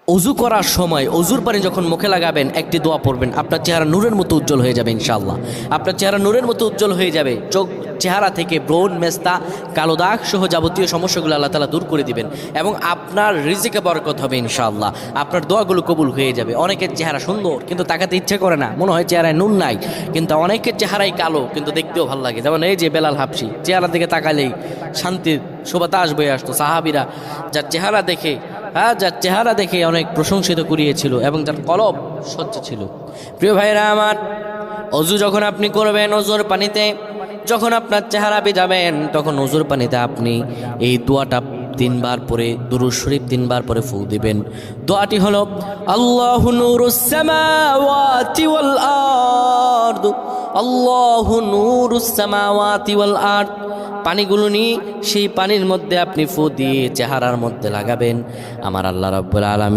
অজু করার সময় অজুর পানি যখন মুখে লাগাবেন একটি দোয়া পড়বেন, আপনার চেহারা নূরের মতো উজ্জ্বল হয়ে যাবে ইনশাআল্লাহ। আপনার চেহারা নূরের মতো উজ্জ্বল হয়ে যাবে। চেহারা থেকে ব্রণ, মেস্তা, কালো দাগ সহ যাবতীয় সমস্যাগুলো আল্লাহ তাআলা দূর করে দিবেন এবং আপনার রিজিকে বরকত হবে ইনশাআল্লাহ। আপনার দোয়াগুলো কবুল হয়ে যাবে। অনেকের চেহারা সুন্দর কিন্তু তাকাতে ইচ্ছে করে না, মনে হয় চেহারায় নুন নাই, কিন্তু অনেকের চেহারাই কালো কিন্তু দেখতেও ভালো লাগে। যেমন এই যে বেলাল হাবশি, চেহারা দিকে তাকালেই শান্তির সুবাতাস বয়ে আসতো। সাহাবীরা যার চেহারা দেখে অনেক প্রশংসিত করিয়েছিল এবং যার কলব স্বচ্ছ ছিল। প্রিয় ভাইরা আমার, অজু যখন আপনি করবেন, অজুর পানিতে যখন আপনার চেহারা ভিজাবেন, তখন অজুর পানিতে আপনি এই দোয়াটা 3 বার পরে, দুরূদ শরীফ 3 বার পরে ফু দিবেন। দোয়াটি হলো আল্লাহু নূরুস সামাওয়াতি ওয়াল আরদ, আল্লাহু নূরুস সামাওয়াতি ওয়াল আরদ। পানিগুলো নিয়ে সেই পানির মধ্যে আপনি ফু দিয়ে চেহারার মধ্যে লাগাবেন। আমার আল্লাহ রাব্বুল আলামিন